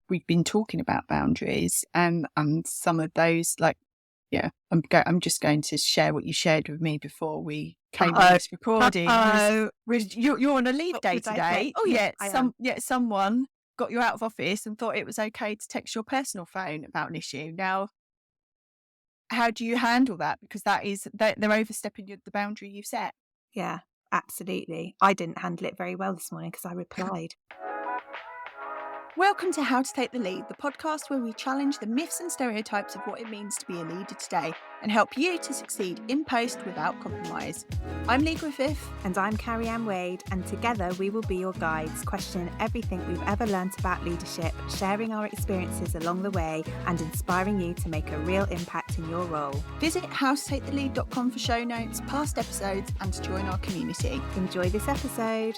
we've been talking about boundaries and some of those, like, yeah, I'm just going to share what you shared with me before we came on this recording. You're on a leave day today. Oh yeah, someone got you out of office and thought it was okay to text your personal phone about an issue. Now, how do you handle that? Because they're overstepping the boundary you've set. Yeah, absolutely. I didn't handle it very well this morning because I replied. Welcome to How to Take the Lead, the podcast where we challenge the myths and stereotypes of what it means to be a leader today and help you to succeed in post without compromise. I'm Lee Griffith. And I'm Carrie-Anne Wade, and together we will be your guides, questioning everything we've ever learnt about leadership, sharing our experiences along the way, and inspiring you to make a real impact in your role. Visit howtotakethelead.com for show notes, past episodes, and to join our community. Enjoy this episode.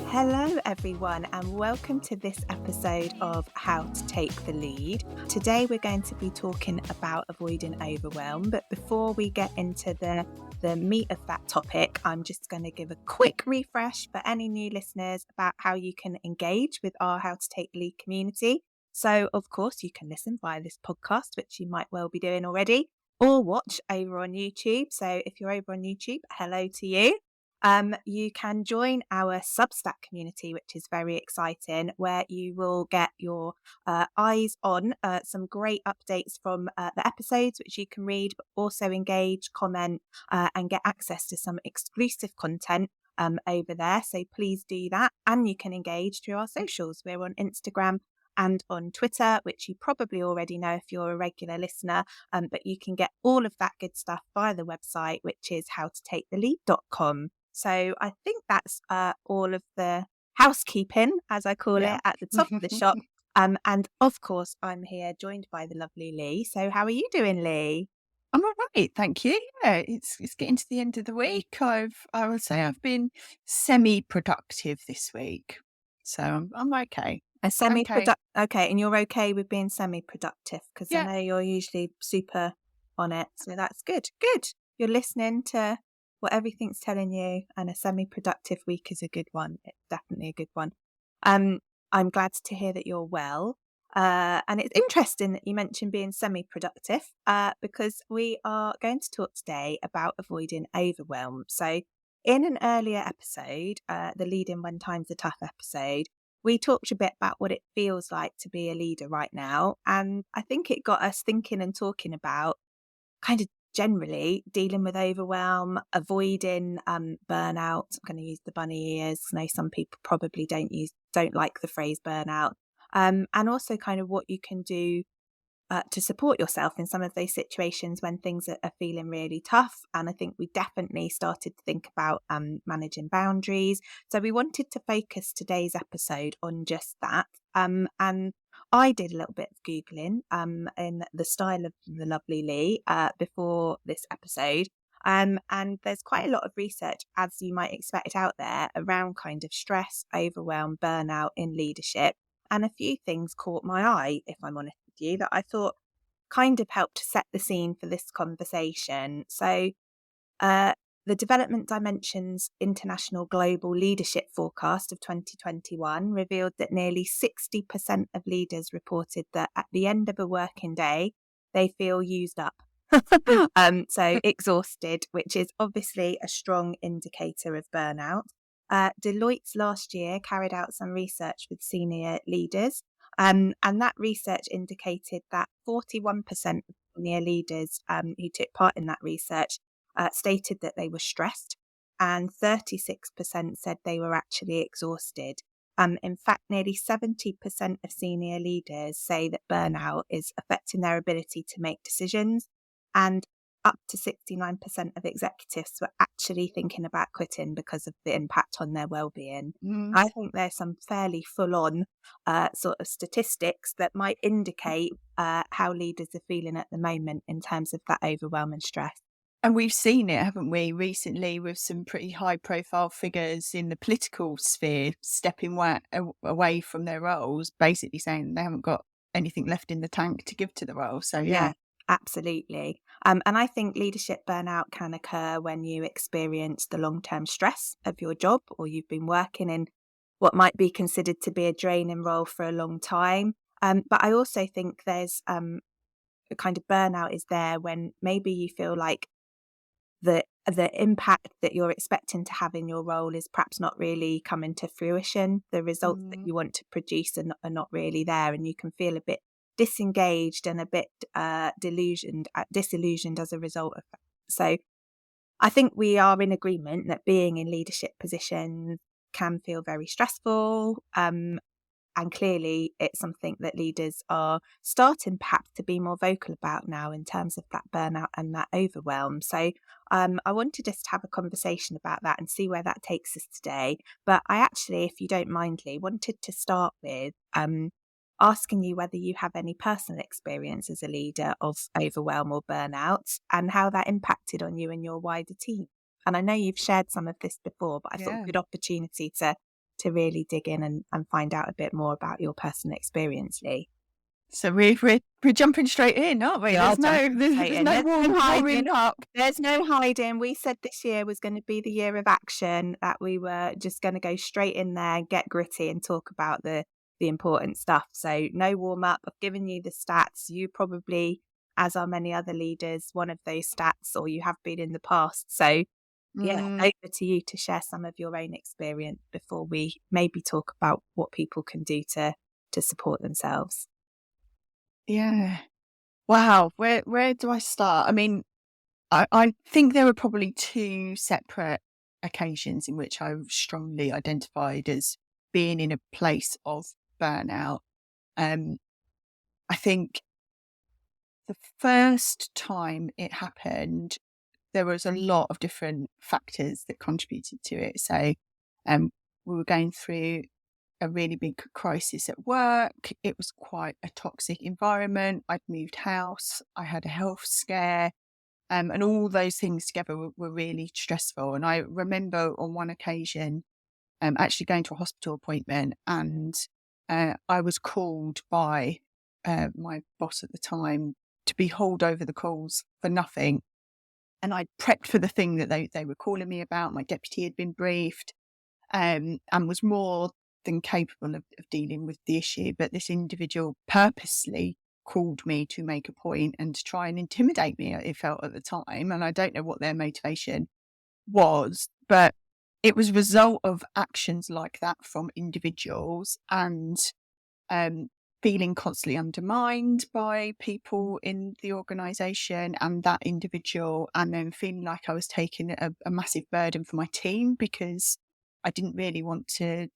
Hello everyone, and welcome to this episode of How to Take the Lead. Today we're going to be talking about avoiding overwhelm, but before we get into the meat of that topic, I'm just going to give a quick refresh for any new listeners about how you can engage with our How to Take the Lead community. So of course you can listen via this podcast, which you might well be doing already, or watch over on YouTube. So if you're over on YouTube, hello to you. You can join our Substack community, which is very exciting, where you will get your eyes on some great updates from the episodes, which you can read, but also engage, comment, and get access to some exclusive content over there. So please do that. And you can engage through our socials. We're on Instagram and on Twitter, which you probably already know if you're a regular listener, but you can get all of that good stuff via the website, which is howtotakethelead.com. So I think that's all of the housekeeping, as I call it, at the top of the shop. And of course, I'm here joined by the lovely Lee. So how are you doing, Lee? I'm all right, thank you. Yeah, it's getting to the end of the week. I would say I've been semi-productive this week, so I'm okay. Okay, and you're okay with being semi-productive because I know you're usually super on it. So that's good. Good. You're listening to what everything's telling you, and a semi-productive week is a good one. It's definitely a good one. I'm glad to hear that you're well. And it's interesting that you mentioned being semi-productive because we are going to talk today about avoiding overwhelm. So in an earlier episode, the Leading When Times Are Tough episode, we talked a bit about what it feels like to be a leader right now. And I think it got us thinking and talking about kind of generally dealing with overwhelm, avoiding burnout. I'm going to use the bunny ears. I know some people probably don't like the phrase burnout. And also kind of what you can do to support yourself in some of those situations when things are feeling really tough. And I think we definitely started to think about managing boundaries. So we wanted to focus today's episode on just that. And I did a little bit of Googling in the style of the lovely Lee before this episode. And there's quite a lot of research, as you might expect, out there around kind of stress, overwhelm, burnout in leadership. And a few things caught my eye, if I'm honest with you, that I thought kind of helped to set the scene for this conversation. So the Development Dimensions International Global Leadership Forecast of 2021 revealed that nearly 60% of leaders reported that at the end of a working day, they feel used up. So exhausted, which is obviously a strong indicator of burnout. Deloitte's last year carried out some research with senior leaders, and that research indicated that 41% of senior leaders who took part in that research stated that they were stressed, and 36% said they were actually exhausted. In fact, nearly 70% of senior leaders say that burnout is affecting their ability to make decisions, and up to 69% of executives were actually thinking about quitting because of the impact on their well-being. I think there's some fairly full-on sort of statistics that might indicate how leaders are feeling at the moment in terms of that overwhelm and stress. And we've seen it, haven't we, recently with some pretty high-profile figures in the political sphere stepping away from their roles, basically saying they haven't got anything left in the tank to give to the role. So, yeah. Absolutely. And I think leadership burnout can occur when you experience the long-term stress of your job, or you've been working in what might be considered to be a draining role for a long time. But I also think there's a kind of burnout is there when maybe you feel like the impact that you're expecting to have in your role is perhaps not really coming to fruition. The results that Mm, you want to produce are not really there, and you can feel a bit disengaged and a bit disillusioned as a result of that. So I think we are in agreement that being in leadership positions can feel very stressful. And clearly, it's something that leaders are starting perhaps to be more vocal about now in terms of that burnout and that overwhelm. So, I wanted just to have a conversation about that and see where that takes us today. But I actually, if you don't mind, Lee, wanted to start with asking you whether you have any personal experience as a leader of overwhelm or burnout and how that impacted on you and your wider team. And I know you've shared some of this before, but I thought a yeah. good opportunity to really dig in and find out a bit more about your personal experience, Lee. So we're jumping straight in, aren't we? We are There's no jumping there's, straight there's in. no There's no warming hiding. up. There's no hiding. We said this year was going to be the year of action, that we were just going to go straight in there, get gritty and talk about the important stuff. So no warm up. I've given you the stats. You probably, as are many other leaders, one of those stats, or you have been in the past. So yeah, Mm, over to you to share some of your own experience before we maybe talk about what people can do to support themselves. yeah. Wow. Where do I start? I mean, I think there were probably two separate occasions in which I strongly identified as being in a place of burnout. Um, I think the first time it happened, there was a lot of different factors that contributed to it. So, we were going through a really big crisis at work. It was quite a toxic environment. I'd moved house. I had a health scare. And all those things together were really stressful. And I remember on one occasion, actually going to a hospital appointment, and I was called by my boss at the time to be hauled over the calls for nothing. And I prepped for the thing that they were calling me about. My deputy had been briefed, and was more than capable of dealing with the issue. But this individual purposely called me to make a point and to try and intimidate me, it felt at the time. And I don't know what their motivation was, but it was a result of actions like that from individuals, and um, feeling constantly undermined by people in the organisation and that individual, and then feeling like I was taking a massive burden for my team because I didn't really want to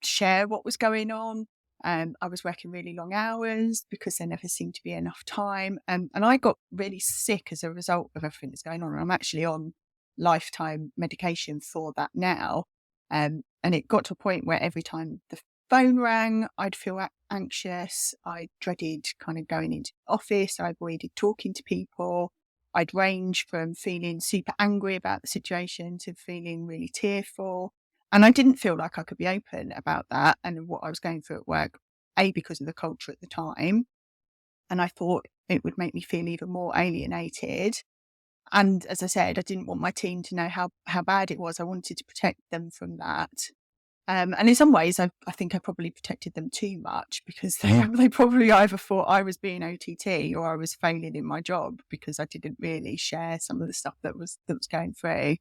share what was going on. I was working really long hours because there never seemed to be enough time. And I got really sick as a result of everything that's going on. And I'm actually on lifetime medication for that now. And it got to a point where every time the phone rang, I'd feel anxious. I dreaded kind of going into the office. I avoided talking to people. I'd range from feeling super angry about the situation to feeling really tearful. And I didn't feel like I could be open about that and what I was going through at work, A, because of the culture at the time. And I thought it would make me feel even more alienated. And as I said, I didn't want my team to know how bad it was. I wanted to protect them from that. And in some ways, I think I probably protected them too much because they probably either thought I was being OTT or I was failing in my job because I didn't really share some of the stuff that was going through.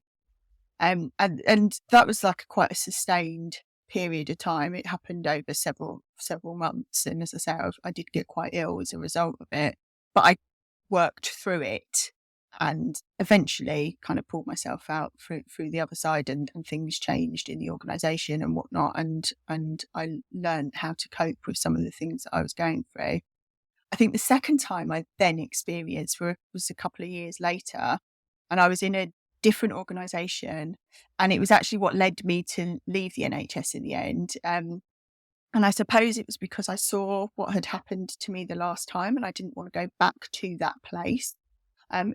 And that was like quite a sustained period of time. It happened over several months, and as I say, I did get quite ill as a result of it. But I worked through it and eventually kind of pulled myself out through the other side, and things changed in the organisation and whatnot, and I learned how to cope with some of the things that I was going through. I think the second time I then experienced was a couple of years later, and I was in a different organisation, and it was actually what led me to leave the NHS in the end. And I suppose it was because I saw what had happened to me the last time, and I didn't want to go back to that place.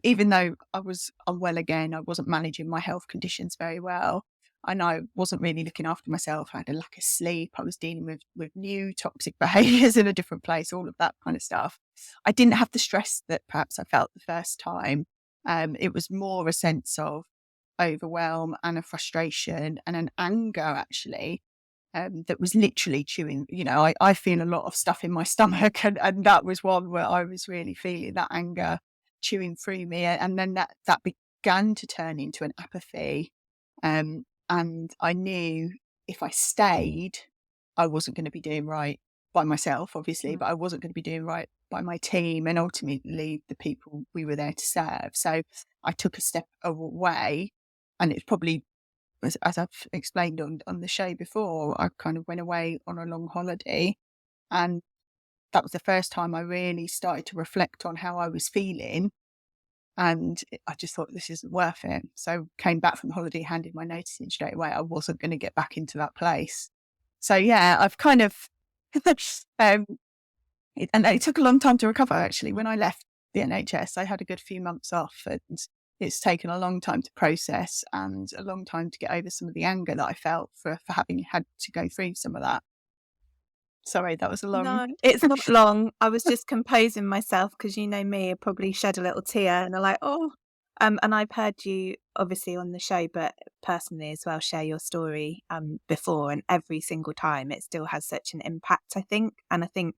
Even though I was unwell again, I wasn't managing my health conditions very well. And I wasn't really looking after myself. I had a lack of sleep. I was dealing with new toxic behaviours in a different place, all of that kind of stuff. I didn't have the stress that perhaps I felt the first time. It was more a sense of overwhelm and a frustration and an anger, actually, that was literally chewing. I feel a lot of stuff in my stomach, and that was one where I was really feeling that anger chewing through me, and then that began to turn into an apathy, and I knew if I stayed, I wasn't going to be doing right by myself, obviously, but I wasn't going to be doing right by my team and ultimately the people we were there to serve. So I took a step away, and it's probably, as I've explained on the show before, I kind of went away on a long holiday, and that was the first time I really started to reflect on how I was feeling. And I just thought, this isn't worth it. So came back from holiday, handed my notice in straight away. I wasn't going to get back into that place. So yeah, I've kind of, and it took a long time to recover, actually. When I left the NHS, I had a good few months off, and it's taken a long time to process and a long time to get over some of the anger that I felt for having had to go through some of that. Sorry, that was a long... No, it's not long. I was just composing myself because you know me, I probably shed a little tear and I'm like, oh. And I've heard you obviously on the show, but personally as well, share your story before, and every single time it still has such an impact, I think. And I think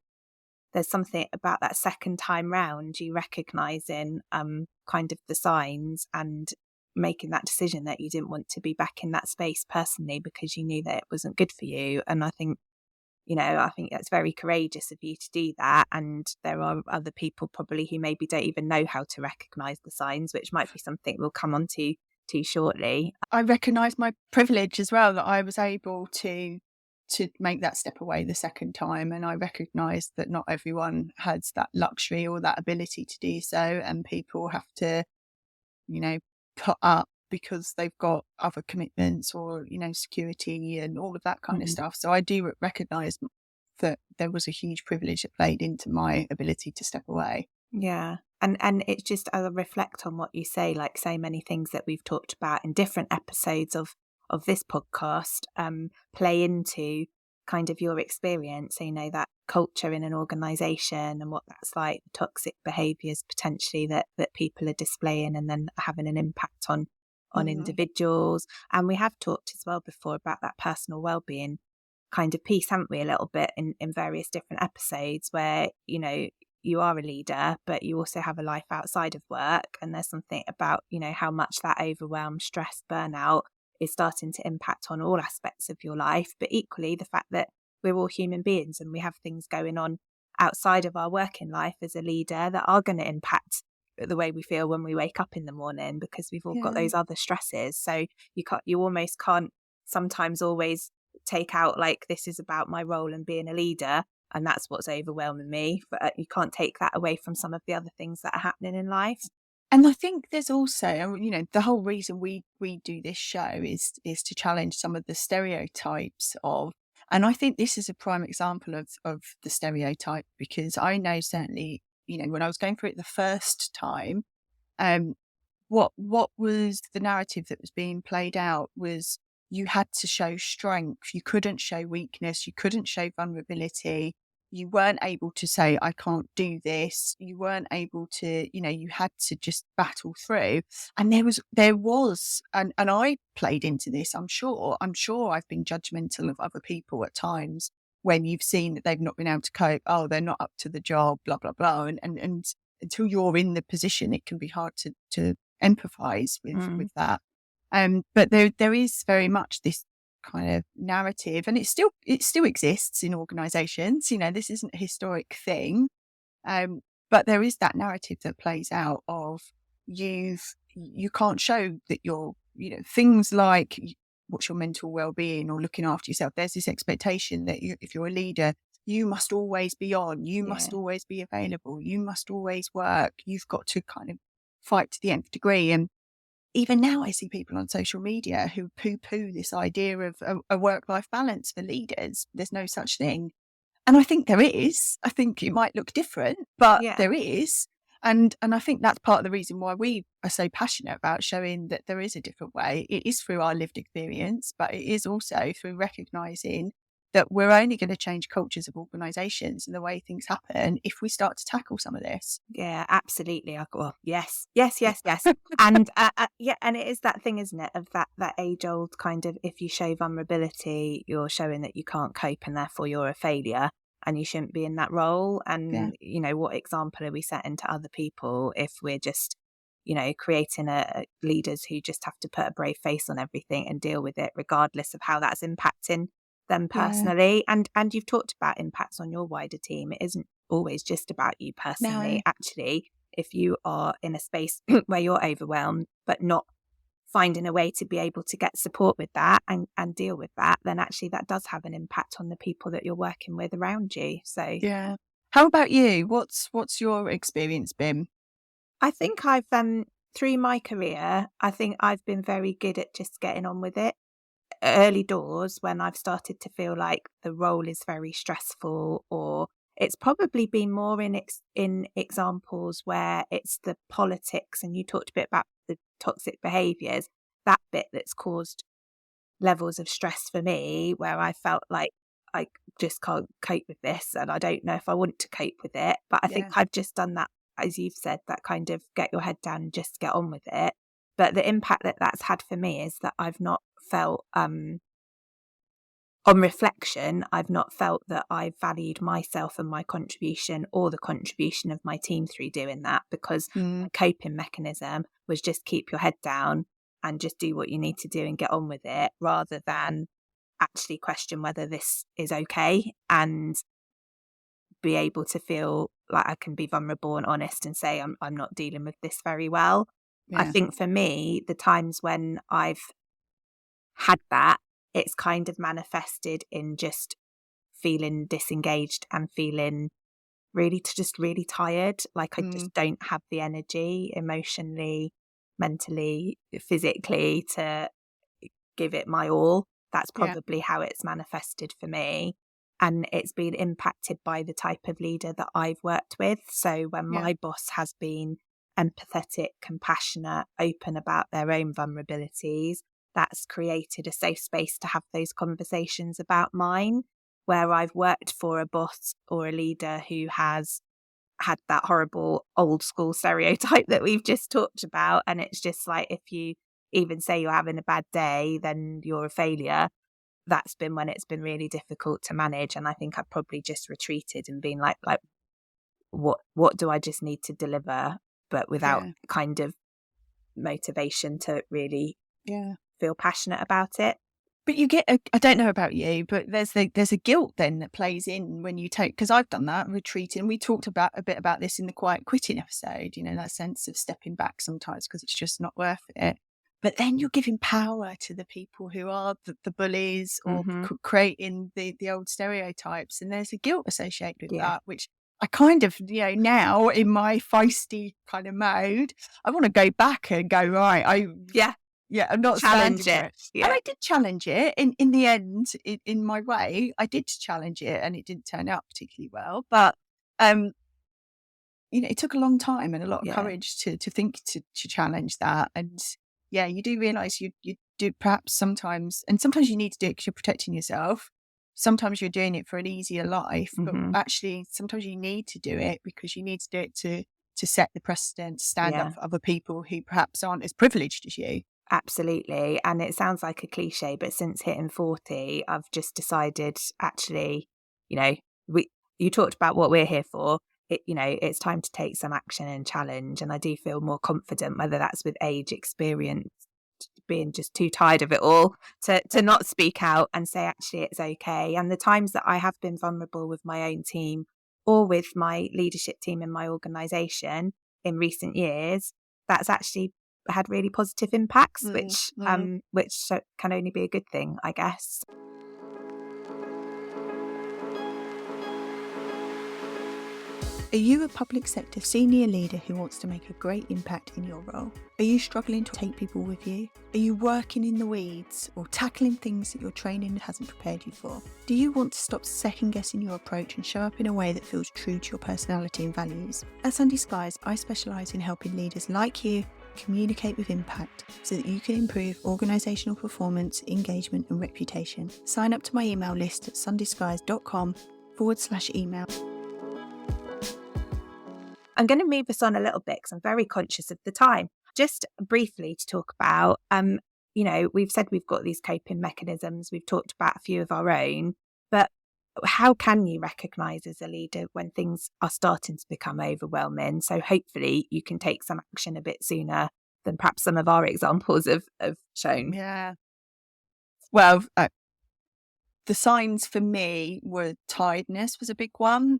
there's something about that second time round, you recognising kind of the signs and making that decision that you didn't want to be back in that space personally because you knew that it wasn't good for you. And I think that's very courageous of you to do that. And there are other people probably who maybe don't even know how to recognise the signs, which might be something we'll come on to shortly. I recognise my privilege as well, that I was able to make that step away the second time. And I recognise that not everyone has that luxury or that ability to do so. And people have to, put up because they've got other commitments or, security and all of that kind of stuff. So I do recognise that there was a huge privilege that played into my ability to step away. Yeah. And it's just, as I reflect on what you say, like so many things that we've talked about in different episodes of this podcast play into kind of your experience, that culture in an organisation and what that's like, toxic behaviours potentially that people are displaying and then having an impact on individuals. And we have talked as well before about that personal wellbeing kind of piece, haven't we, a little bit in various different episodes where, you are a leader, but you also have a life outside of work. And there's something about, how much that overwhelm, stress, burnout is starting to impact on all aspects of your life. But equally, the fact that we're all human beings and we have things going on outside of our working life as a leader that are going to impact the way we feel when we wake up in the morning, because we've all got those other stresses. So you almost can't sometimes always take out like, this is about my role and being a leader and that's what's overwhelming me, but you can't take that away from some of the other things that are happening in life. And I think there's also, the whole reason we do this show is to challenge some of the stereotypes of, and I think this is a prime example of the stereotype, because I know certainly, when I was going through it the first time, what was the narrative that was being played out was you had to show strength. You couldn't show weakness. You couldn't show vulnerability. You weren't able to say, I can't do this. You weren't able to, you had to just battle through. And there was, and I played into this, I'm sure I've been judgmental of other people at times when you've seen that they've not been able to cope. Oh, they're not up to the job, blah, blah, blah. And until you're in the position, it can be hard to empathize with that. But there is very much this kind of narrative, and it still exists in organizations. This isn't a historic thing, but there is that narrative that plays out of you can't show that you're, things like what's your mental well-being or looking after yourself. There's this expectation that if you're a leader, you must always be on, you must always be available, you must always work, you've got to kind of fight to the nth degree. And even now I see people on social media who poo-poo this idea of a work-life balance for leaders. There's no such thing. And I think there is. I think it might look different, but there is. And I think that's part of the reason why we are so passionate about showing that there is a different way. It is through our lived experience, but it is also through recognising that we're only going to change cultures of organisations and the way things happen if we start to tackle some of this. Yeah, absolutely. Well, yes. And yeah, and it is that thing, isn't it, of that age old kind of, if you show vulnerability, you're showing that you can't cope and therefore you're a failure and you shouldn't be in that role. And, what example are we setting to other people if we're just, creating leaders who just have to put a brave face on everything and deal with it, regardless of how that's impacting them personally. And you've talked about impacts on your wider team. It isn't always just about you personally. No. Actually, if you are in a space where you're overwhelmed but not finding a way to be able to get support with that and deal with that, then actually that does have an impact on the people that you're working with around you. So yeah. How about you? What's your experience been? I think I've through my career, I think I've been very good at just getting on with it. Early doors, when I've started to feel like the role is very stressful, or it's probably been more in examples where it's the politics, and you talked a bit about the toxic behaviours, that bit that's caused levels of stress for me, where I felt like I just can't cope with this and I don't know if I want to cope with it. But I think I've just done that, as you've said, that kind of get your head down and just get on with it. But the impact that that's had for me is that I've not felt, on reflection, I've not felt that I valued myself and my contribution or the contribution of my team through doing that, because my coping mechanism was just keep your head down and just do what you need to do and get on with it, rather than actually question whether this is okay and be able to feel like I can be vulnerable and honest and say I'm not dealing with this very well. I think for me, the times when I've had that, it's kind of manifested in just feeling disengaged and feeling really tired. Like I just don't have the energy emotionally, mentally, physically to give it my all. That's probably how it's manifested for me. And it's been impacted by the type of leader that I've worked with. So when my boss has been empathetic, compassionate, open about their own vulnerabilities, that's created a safe space to have those conversations about mine. Where I've worked for a boss or a leader who has had that horrible old school stereotype that we've just talked about, and it's just like, if you even say you're having a bad day, then you're a failure. That's been when it's been really difficult to manage. And I think I've probably just retreated and been like what do I just need to deliver, but without kind of motivation to really feel passionate about it. But you get I don't know about you, but there's a guilt then that plays in when you take, because I've done that, retreating. We talked about a bit about this in the quiet quitting episode, that sense of stepping back sometimes because it's just not worth it. But then you're giving power to the people who are the bullies or creating the old stereotypes. And there's a guilt associated with that, which I kind of, now in my feisty kind of mode, I want to go back and go, right, I'm not challenge standing for it. Yeah. And I did challenge it in the end, in my way. I did challenge it and it didn't turn out particularly well. But, it took a long time and a lot of courage to think to challenge that. And you do realise you do perhaps sometimes, and sometimes you need to do it because you're protecting yourself. Sometimes you're doing it for an easier life, but actually sometimes you need to do it because you need to do it to set the precedent, stand up for other people who perhaps aren't as privileged as you. Absolutely. And it sounds like a cliche, but since hitting 40, I've just decided, actually, you talked about what we're here for. It's time to take some action and challenge. And I do feel more confident, whether that's with age, experience, being just too tired of it all, to not speak out and say, actually, it's okay. And the times that I have been vulnerable with my own team or with my leadership team in my organisation in recent years, that's actually had really positive impacts, which can only be a good thing, I guess. Are you a public sector senior leader who wants to make a great impact in your role? Are you struggling to take people with you? Are you working in the weeds or tackling things that your training hasn't prepared you for? Do you want to stop second guessing your approach and show up in a way that feels true to your personality and values? At Sunday Skies, I specialise in helping leaders like you communicate with impact so that you can improve organisational performance, engagement and reputation. Sign up to my email list at sundisguise.com/email. I'm going to move us on a little bit because I'm very conscious of the time. Just briefly to talk about, we've said we've got these coping mechanisms. We've talked about a few of our own, but how can you recognise as a leader when things are starting to become overwhelming? So hopefully you can take some action a bit sooner than perhaps some of our examples have shown. Yeah. Well, the signs for me were tiredness was a big one.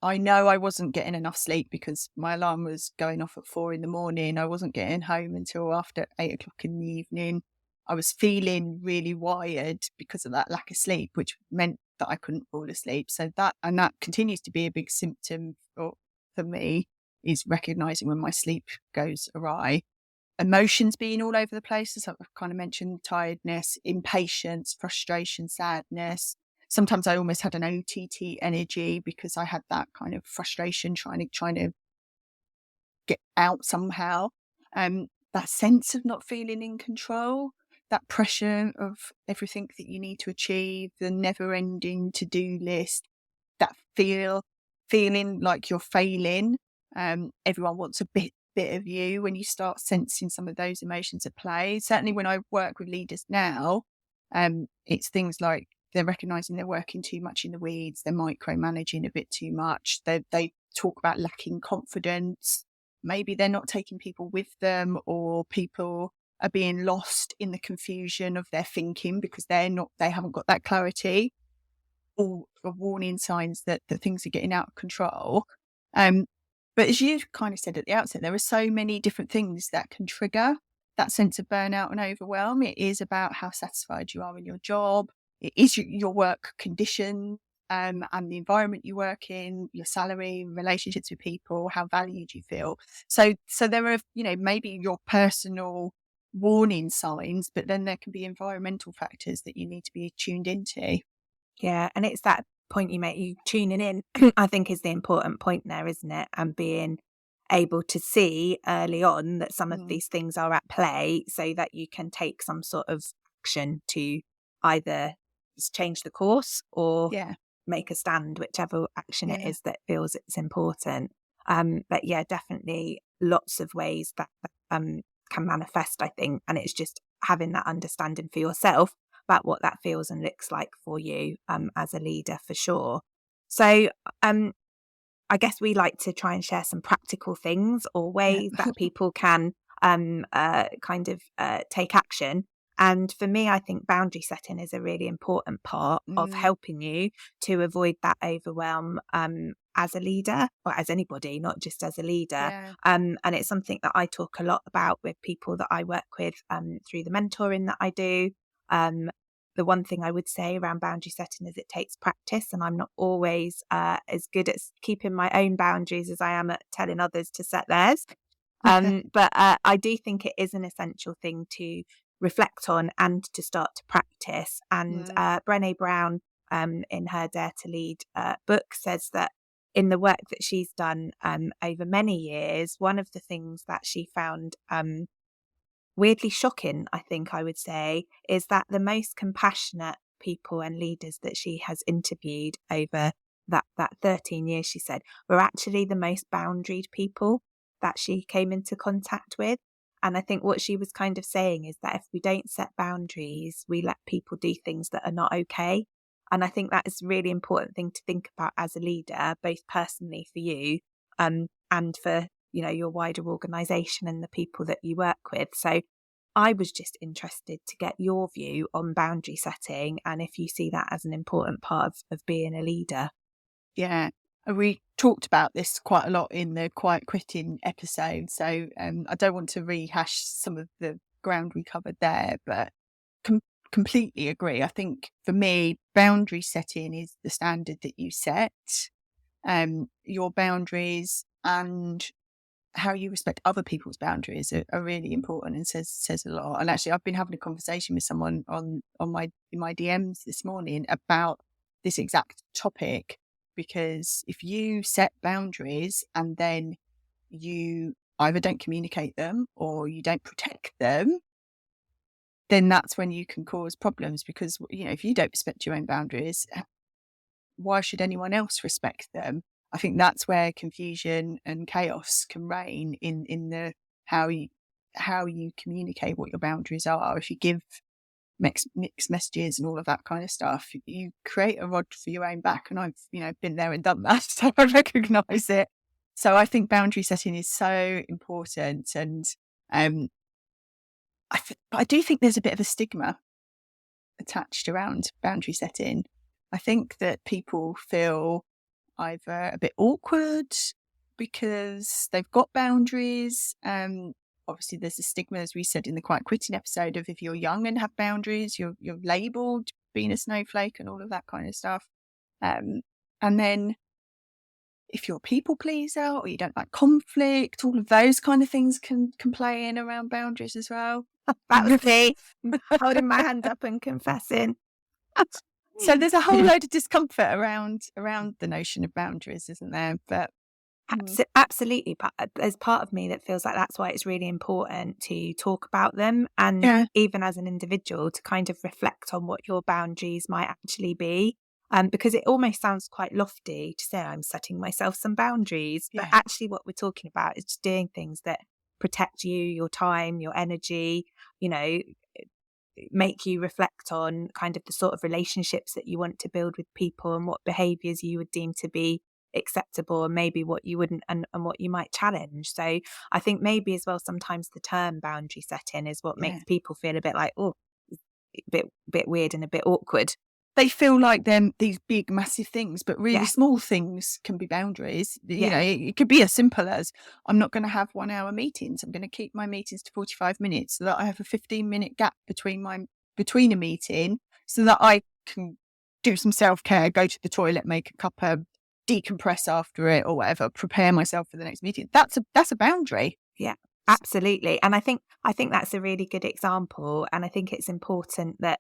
I know I wasn't getting enough sleep because my alarm was going off at 4 a.m. I wasn't getting home until after 8 o'clock in the evening. I was feeling really wired because of that lack of sleep, which meant that I couldn't fall asleep. So that continues to be a big symptom for me, is recognizing when my sleep goes awry. Emotions being all over the place, as I've kind of mentioned, tiredness, impatience, frustration, sadness. Sometimes I almost had an OTT energy because I had that kind of frustration trying to get out somehow. That sense of not feeling in control, that pressure of everything that you need to achieve, the never-ending to-do list, that feeling like you're failing. Everyone wants a bit of you when you start sensing some of those emotions at play. Certainly when I work with leaders now, it's things like they're recognizing they're working too much in the weeds, they're micromanaging a bit too much, they talk about lacking confidence, maybe they're not taking people with them, or people are being lost in the confusion of their thinking because they haven't got that clarity, all warning signs that things are getting out of control. But as you kind of said at the outset, there are so many different things that can trigger that sense of burnout and overwhelm. It is about how satisfied you are in your job. It is your work condition, and the environment you work in, your salary, relationships with people, how valued you feel. So there are, maybe your personal warning signs, but then there can be environmental factors that you need to be tuned into. Yeah, and it's that point you make, you tuning in, I think is the important point there, isn't it? And being able to see early on that some of these things are at play so that you can take some sort of action to either change the course or make a stand, whichever action it is that feels it's important. But yeah, definitely lots of ways that can manifest, I think. And it's just having that understanding for yourself about what that feels and looks like for you as a leader, for sure. So I guess we like to try and share some practical things or ways that people can take action. And for me, I think boundary setting is a really important part of helping you to avoid that overwhelm as a leader, or as anybody, not just as a leader. And it's something that I talk a lot about with people that I work with through the mentoring that I do. The one thing I would say around boundary setting is it takes practice, and I'm not always as good at keeping my own boundaries as I am at telling others to set theirs. But I do think it is an essential thing to reflect on and to start to practice. And Brené Brown, in her Dare to Lead book, says that in the work that she's done over many years, one of the things that she found weirdly shocking, I think I would say, is that the most compassionate people and leaders that she has interviewed over that 13 years, she said, were actually the most boundaried people that she came into contact with. And I think what she was kind of saying is that if we don't set boundaries, we let people do things that are not okay. And I think that is a really important thing to think about as a leader, both personally for you and for your wider organisation and the people that you work with. So I was just interested to get your view on boundary setting and if you see that as an important part of being a leader. Yeah, we talked about this quite a lot in the Quiet Quitting episode, so I don't want to rehash some of the ground we covered there, but completely agree. I think for me, boundary setting is the standard that you set. Your boundaries and how you respect other people's boundaries are really important and says a lot. And actually, I've been having a conversation with someone in my DMs this morning about this exact topic, because if you set boundaries and then you either don't communicate them or you don't protect them, then that's when you can cause problems, because, if you don't respect your own boundaries, why should anyone else respect them? I think that's where confusion and chaos can reign in the how you communicate what your boundaries are. If you give mixed messages and all of that kind of stuff, you create a rod for your own back. And I've been there and done that, so I recognise it. So I think boundary setting is so important, and I do think there's a bit of a stigma attached around boundary setting. I think that people feel either a bit awkward because they've got boundaries. Obviously, there's a stigma, as we said in the Quiet Quitting episode, of if you're young and have boundaries, you're labelled being a snowflake and all of that kind of stuff. And then if you're a people pleaser or you don't like conflict, all of those kind of things can play in around boundaries as well. That was me holding my hand up and confessing. So there's a whole load of discomfort around the notion of boundaries, isn't there? But absolutely, there's part of me that feels like that's why it's really important to talk about them, and even as an individual to kind of reflect on what your boundaries might actually be. Because it almost sounds quite lofty to say I'm setting myself some boundaries, but actually what we're talking about is just doing things that protect you, your time, your energy, make you reflect on kind of the sort of relationships that you want to build with people and what behaviours you would deem to be acceptable and maybe what you wouldn't, and what you might challenge. So I think maybe as well sometimes the term boundary setting is what makes people feel a bit like, a bit weird and a bit awkward. They feel like they're these big, massive things, but really small things can be boundaries. It could be as simple as, I'm not going to have 1 hour meetings. I'm going to keep my meetings to 45 minutes so that I have a 15-minute gap between a meeting so that I can do some self-care, go to the toilet, make a cuppa, decompress after it or whatever, prepare myself for the next meeting. That's a boundary. Yeah, absolutely. And I think that's a really good example. And I think it's important that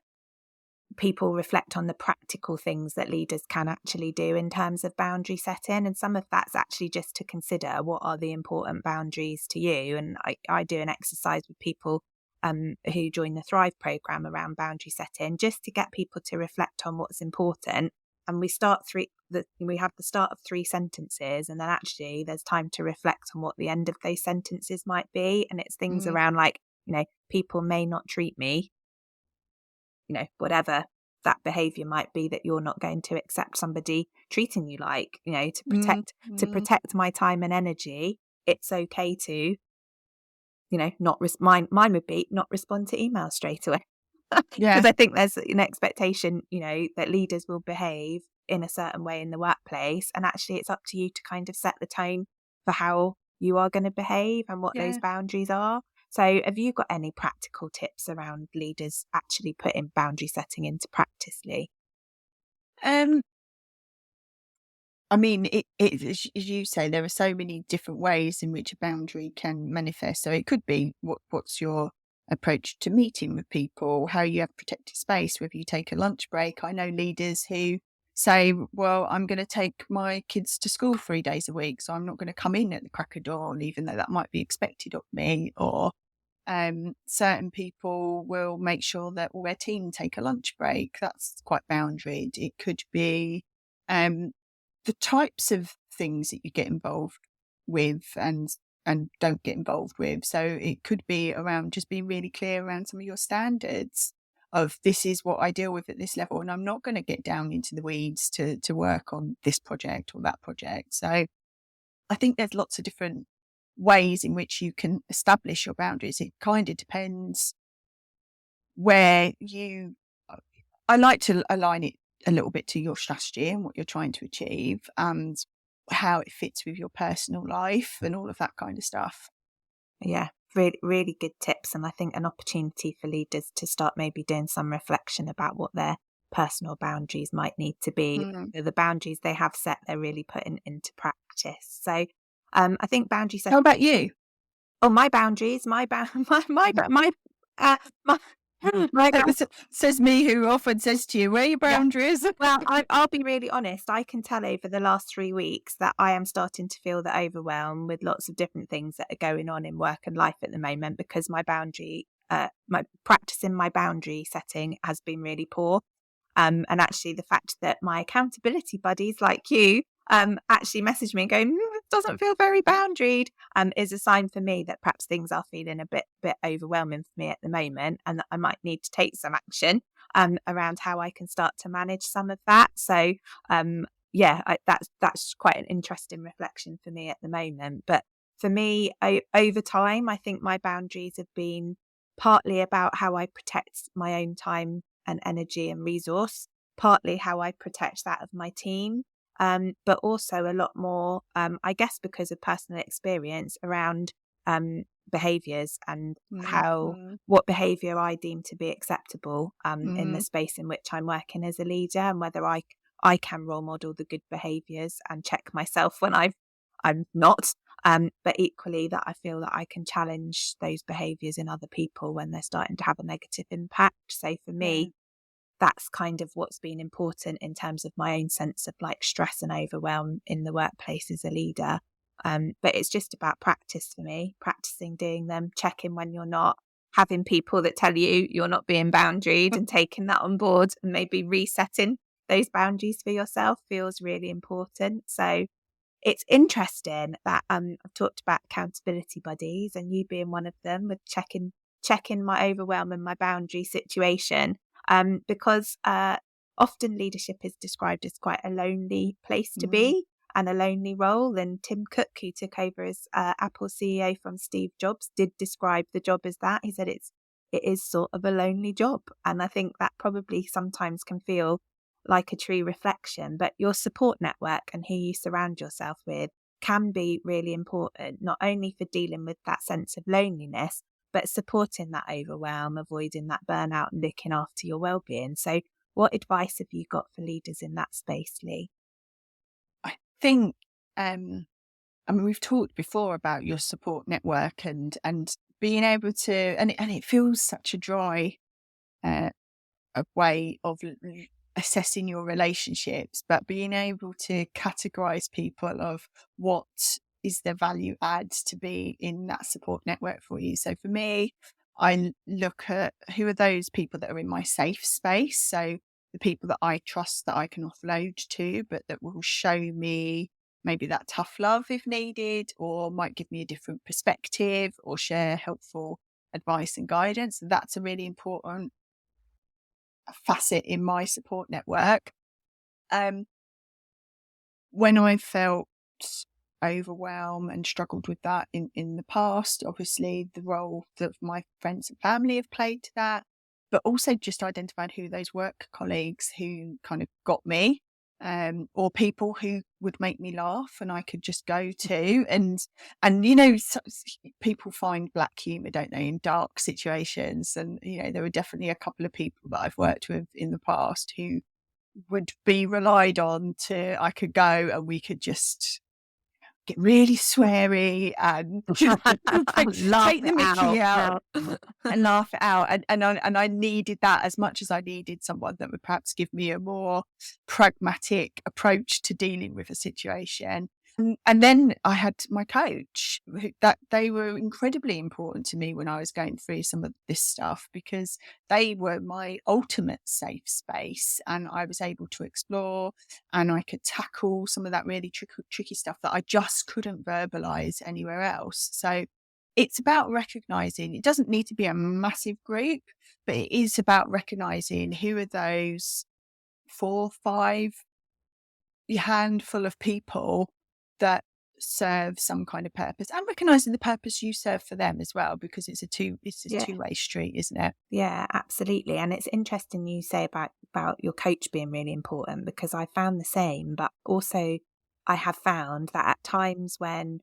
people reflect on the practical things that leaders can actually do in terms of boundary setting. And some of that's actually just to consider what are the important boundaries to you. And I do an exercise with people who join the Thrive programme around boundary setting, just to get people to reflect on what's important. And we have the start of 3 sentences, and then actually there's time to reflect on what the end of those sentences might be. And it's things around like, people may not treat me, whatever that behavior might be that you're not going to accept somebody treating you like, to protect my time and energy. It's okay to, mine would be not respond to emails straight away. Because I think there's an expectation, that leaders will behave in a certain way in the workplace, and actually it's up to you to kind of set the tone for how you are going to behave and what those boundaries are. So have you got any practical tips around leaders actually putting boundary setting into practice, Lee? I mean, as you say, there are so many different ways in which a boundary can manifest. So it could be what's your approach to meeting with people, how you have protected space, whether you take a lunch break. I know leaders who say, well, I'm going to take my kids to school 3 days a week, so I'm not going to come in at the crack of dawn, even though that might be expected of me. Or certain people will make sure that all their team take a lunch break. That's quite boundaried. It could be the types of things that you get involved with and don't get involved with. So it could be around just being really clear around some of your standards of, this is what I deal with at this level, and I'm not going to get down into the weeds to work on this project or that project. So I think there's lots of different ways in which you can establish your boundaries. It kind of depends where I like to align it a little bit to your strategy and what you're trying to achieve and how it fits with your personal life and all of that kind of stuff. Yeah, really, really good tips. And I think an opportunity for leaders to start maybe doing some reflection about what their personal boundaries might need to be. The boundaries they have set, they're really putting into practice. So I think boundary setting. How about you? Oh, my boundaries, Like, Says me, who often says to you, where are your yeah. boundaries? Well, I'll be really honest. I can tell over the last 3 weeks that I am starting to feel the overwhelm with lots of different things that are going on in work and life at the moment, because my practicing my boundary setting has been really poor. And actually the fact that my accountability buddies like you actually message me and go, it doesn't feel very boundaried, is a sign for me that perhaps things are feeling a bit overwhelming for me at the moment, and that I might need to take some action around how I can start to manage some of that. So that's quite an interesting reflection for me at the moment. But for me, over time, I think my boundaries have been partly about how I protect my own time and energy and resource, partly how I protect that of my team, but also a lot more, I guess, because of personal experience around behaviours and what behaviour I deem to be acceptable in the space in which I'm working as a leader, and whether I can role model the good behaviours and check myself when I'm not. But equally that I feel that I can challenge those behaviours in other people when they're starting to have a negative impact. So for me, that's kind of what's been important in terms of my own sense of like stress and overwhelm in the workplace as a leader. But it's just about practice for me, practicing doing them, checking when you're not, having people that tell you you're not being boundaried and taking that on board, and maybe resetting those boundaries for yourself feels really important. So it's interesting that I've talked about accountability buddies and you being one of them, with checking my overwhelm and my boundary situation, because often leadership is described as quite a lonely place to be and a lonely role. And Tim Cook, who took over as Apple CEO from Steve Jobs, did describe the job as that. He said it is sort of a lonely job, and I think that probably sometimes can feel like a true reflection. But your support network and who you surround yourself with can be really important, not only for dealing with that sense of loneliness, but supporting that overwhelm, avoiding that burnout, and looking after your well-being. So what advice have you got for leaders in that space, Lee? I think, I mean, we've talked before about your support network and being able to, and it feels such a dry a way of assessing your relationships, but being able to categorize people of what is their value adds to be in that support network for you. So for me, I look at who are those people that are in my safe space. So the people that I trust, that I can offload to, but that will show me maybe that tough love if needed, or might give me a different perspective or share helpful advice and guidance. That's a really important facet in my support network. When I felt overwhelmed and struggled with that in the past, obviously the role that my friends and family have played to that, but also just identified who those work colleagues who kind of got me, or people who would make me laugh and I could just go to, and people find black humor, don't they, in dark situations. And there were definitely a couple of people that I've worked with in the past who would be relied on to, I could go and we could just get really sweary and just take the mickey out and laugh it out. And I needed that as much as I needed someone that would perhaps give me a more pragmatic approach to dealing with a situation. And then I had my coach, that they were incredibly important to me when I was going through some of this stuff, because they were my ultimate safe space, and I was able to explore and I could tackle some of that really tricky stuff that I just couldn't verbalize anywhere else. So it's about recognizing, it doesn't need to be a massive group, but it is about recognizing who are those 4, 5, handful of people that serve some kind of purpose, and recognizing the purpose you serve for them as well, because it's a two-way street, isn't it? Yeah, absolutely. And it's interesting you say about your coach being really important, because I found the same, but also I have found that at times when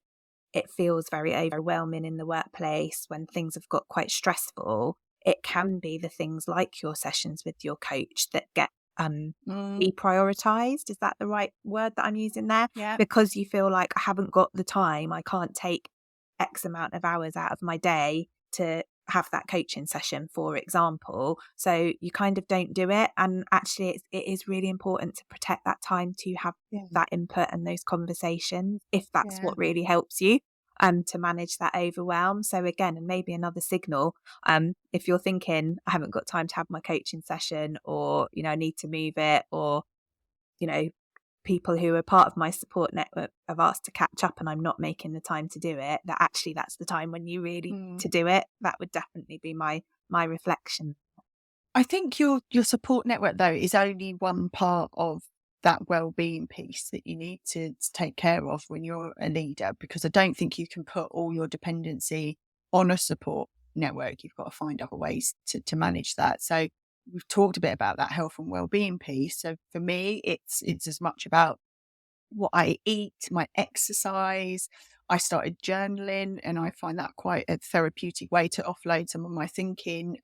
it feels very overwhelming in the workplace, when things have got quite stressful, it can be the things like your sessions with your coach that get deprioritized. Is that the right word that I'm using there? Yeah. Because you feel like I haven't got the time, I can't take X amount of hours out of my day to have that coaching session, for example. So you kind of don't do it. And actually, it is really important to protect that time to have that input and those conversations, if that's what really helps you to manage that overwhelm. So again, and maybe another signal, if you're thinking, I haven't got time to have my coaching session, or, you know, I need to move it, or, you know, people who are part of my support network have asked to catch up and I'm not making the time to do it, that actually that's the time when you really need to do it. That would definitely be my reflection. I think your support network, though, is only one part of that well-being piece that you need to take care of when you're a leader, because I don't think you can put all your dependency on a support network. You've got to find other ways to manage that. So we've talked a bit about that health and well-being piece. So for me, it's as much about what I eat, my exercise. I started journaling, and I find that quite a therapeutic way to offload some of my thinking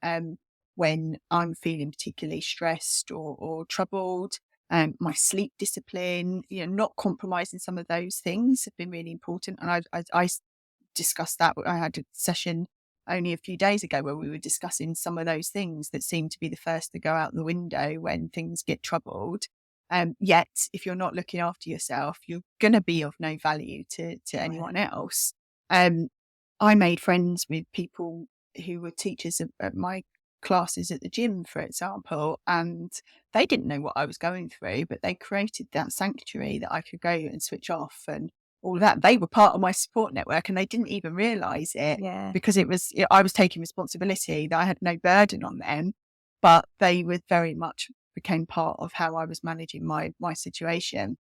when I'm feeling particularly stressed or troubled. My sleep discipline, you know, not compromising some of those things have been really important. And I discussed that. I had a session only a few days ago where we were discussing some of those things that seem to be the first to go out the window when things get troubled. Yet, if you're not looking after yourself, you're going to be of no value to anyone else. I made friends with people who were teachers at my classes at the gym, for example, and they didn't know what I was going through, but they created that sanctuary that I could go and switch off and all of that. They were part of my support network, and they didn't even realise it because I was taking responsibility, that I had no burden on them, but they were very much became part of how I was managing my situation.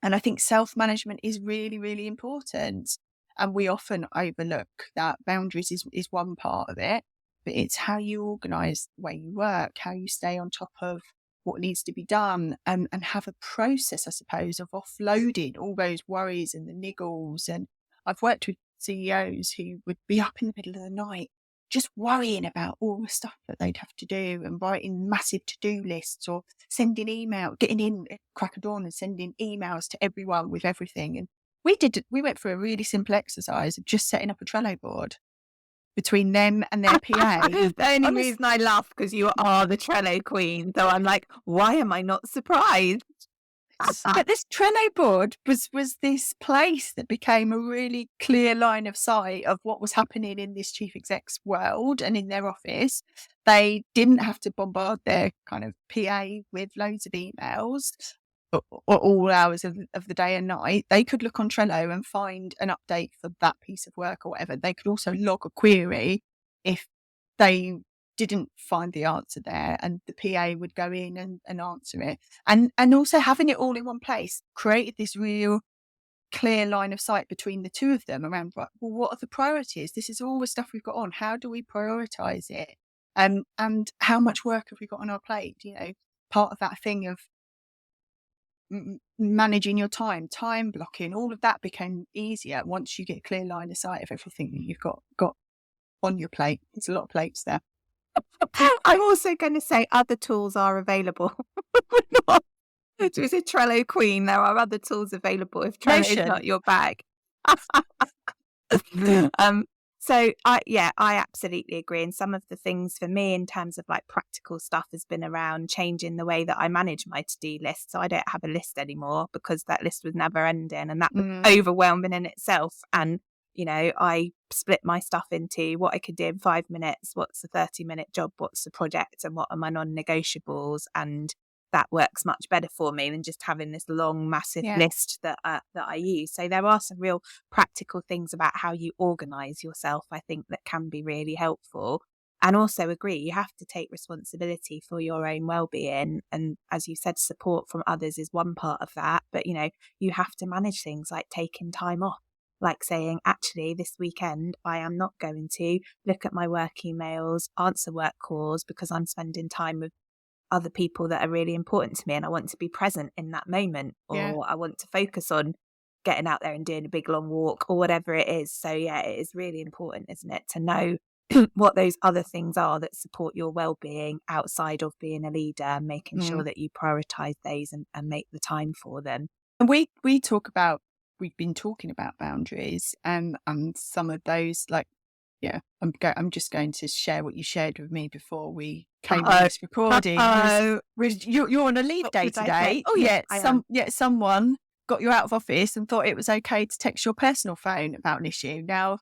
And I think self-management is really, really important. And we often overlook that boundaries is one part of it, but it's how you organise the way you work, how you stay on top of what needs to be done, and have a process, I suppose, of offloading all those worries and the niggles. And I've worked with CEOs who would be up in the middle of the night just worrying about all the stuff that they'd have to do, and writing massive to-do lists, or sending email, getting in at crack of dawn and sending emails to everyone with everything. And we went through a really simple exercise of just setting up a Trello board between them and their PA. The only reason I laugh because you are the Trello queen, so I'm like, why am I not surprised? But this Trello board was this place that became a really clear line of sight of what was happening in this chief exec's world and in their office. They didn't have to bombard their kind of PA with loads of emails or all hours of the day and night. They could look on Trello and find an update for that piece of work or whatever. They could also log a query if they didn't find the answer there, and the PA would go in and answer it. And also having it all in one place created this real clear line of sight between the two of them around, well, what are the priorities? This is all the stuff we've got on. How do we prioritize it? And how much work have we got on our plate? You know, part of that thing of managing your time blocking, all of that became easier once you get a clear line of sight of everything that you've got on your plate. There's a lot of plates there. I'm also going to say other tools are available. To a Trello queen, there are other tools available if Trello is not your bag. So I absolutely agree. And some of the things for me in terms of like practical stuff has been around changing the way that I manage my to-do list. So I don't have a list anymore because that list was never ending, and that was overwhelming in itself. And you know, I split my stuff into what I could do in 5 minutes, what's the 30-minute job, what's the project, and what are my non-negotiables. And that works much better for me than just having this long, massive list that I use. So there are some real practical things about how you organise yourself, I think, that can be really helpful. And also agree, you have to take responsibility for your own well-being. And as you said, support from others is one part of that. But, you know, you have to manage things like taking time off. Like saying, actually, this weekend, I am not going to look at my work emails, answer work calls, because I'm spending time with other people that are really important to me, and I want to be present in that moment, or I want to focus on getting out there and doing a big long walk, or whatever it is. So yeah, it is really important, isn't it, to know what those other things are that support your well-being outside of being a leader, making sure that you prioritize those and make the time for them. And we've been talking about boundaries and some of those, like, I'm just going to share what you shared with me before we came on this recording. You're on a leave day today. Oh yeah, I am. Someone got you out of office and thought it was okay to text your personal phone about an issue. Now,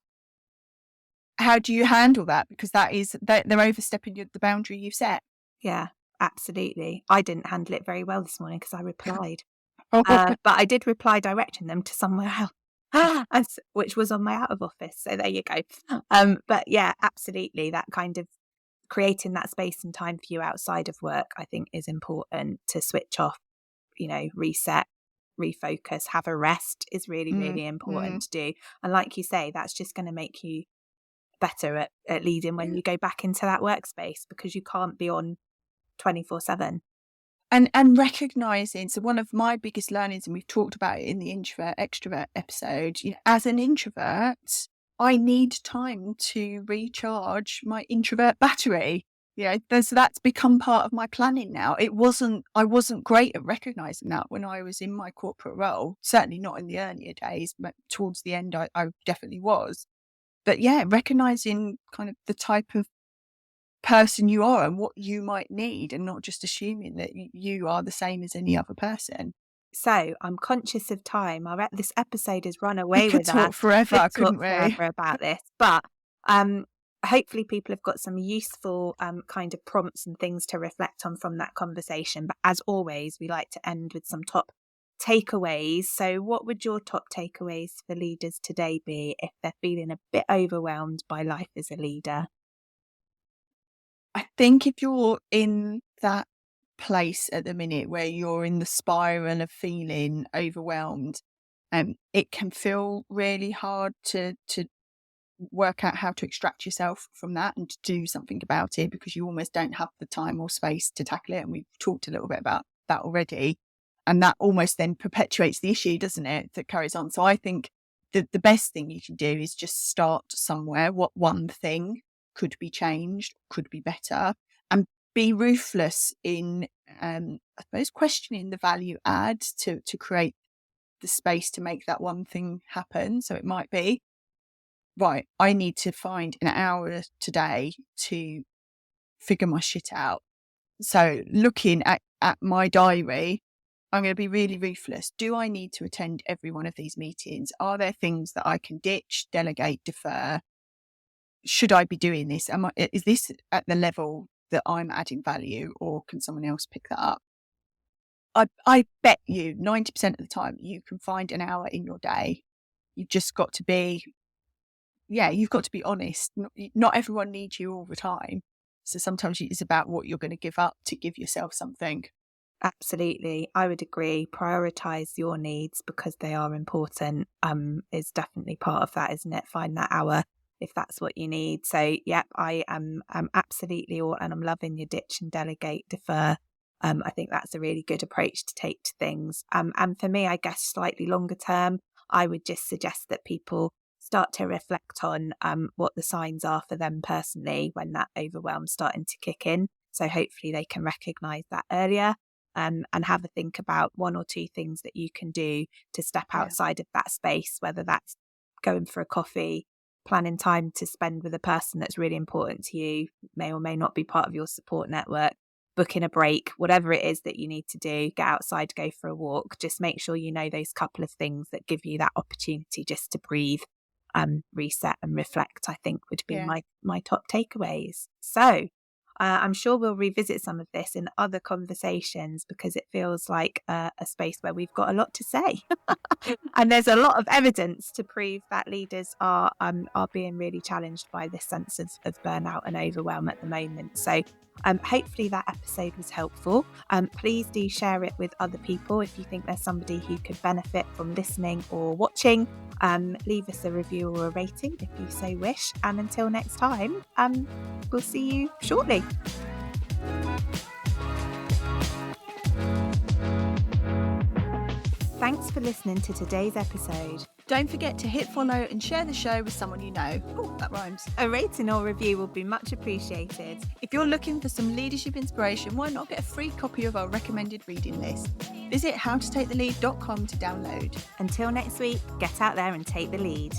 how do you handle that? Because they're overstepping the boundary you've set. Yeah, absolutely. I didn't handle it very well this morning because I replied. But I did reply directing them to somewhere else, which was on my out of office. So there you go. But yeah, absolutely. That kind of creating that space and time for you outside of work, I think, is important to switch off, reset, refocus, have a rest is really, really important to do. And like you say, that's just going to make you better at leading when you go back into that workspace, because you can't be on 24/7. And recognizing, so one of my biggest learnings, and we've talked about it in the introvert extrovert episode, as an introvert, I need time to recharge my introvert battery. That's become part of my planning now. I wasn't great at recognizing that when I was in my corporate role, certainly not in the earlier days, but towards the end I definitely was. But yeah, recognizing kind of the type of person you are and what you might need, and not just assuming that you are the same as any other person. So I'm conscious of time. This episode has run away with us. We could talk forever, couldn't we? Forever about this, but hopefully people have got some useful kind of prompts and things to reflect on from that conversation. But as always, we like to end with some top takeaways. So what would your top takeaways for leaders today be if they're feeling a bit overwhelmed by life as a leader? I think if you're in that place at the minute where you're in the spiral of feeling overwhelmed, it can feel really hard to work out how to extract yourself from that and to do something about it, because you almost don't have the time or space to tackle it. And we've talked a little bit about that already. And that almost then perpetuates the issue, doesn't it? That carries on. So I think the best thing you can do is just start somewhere. What one thing could be changed, could be better, and be ruthless in, I suppose, questioning the value add to create the space to make that one thing happen. So it might be, right, I need to find an hour today to figure my shit out. So looking at my diary, I'm going to be really ruthless. Do I need to attend every one of these meetings? Are there things that I can ditch, delegate, defer? Should I be doing this? Is this at the level that I'm adding value, or can someone else pick that up? I bet you 90% of the time you can find an hour in your day. You've just got to be, you've got to be honest. Not everyone needs you all the time. So sometimes it's about what you're going to give up to give yourself something. Absolutely. I would agree. Prioritize your needs because they are important. Is definitely part of that, isn't it? Find that hour if that's what you need. So, yep, I am absolutely all, and I'm loving your ditch and delegate, defer. I think that's a really good approach to take to things. And for me, I guess slightly longer term, I would just suggest that people start to reflect on what the signs are for them personally when that overwhelm's starting to kick in. So hopefully they can recognise that earlier. And have a think about one or two things that you can do to step outside of that space, whether that's going for a coffee, planning time to spend with a person that's really important to you, may or may not be part of your support network, booking a break, whatever it is that you need to do, get outside, go for a walk. Just make sure you know those couple of things that give you that opportunity just to breathe, reset and reflect, I think would be my top takeaways. So I'm sure we'll revisit some of this in other conversations because it feels like a space where we've got a lot to say. And there's a lot of evidence to prove that leaders are being really challenged by this sense of burnout and overwhelm at the moment. So hopefully that episode was helpful. Please do share it with other people if you think there's somebody who could benefit from listening or watching. Leave us a review or a rating if you so wish. And until next time, we'll see you shortly. Thanks for listening to today's episode. Don't forget to hit follow and share the show with someone you know. Oh, that rhymes. A rating or review will be much appreciated. If you're looking for some leadership inspiration, why not get a free copy of our recommended reading list? Visit howtotakethelead.com to download. Until next week, get out there and take the lead.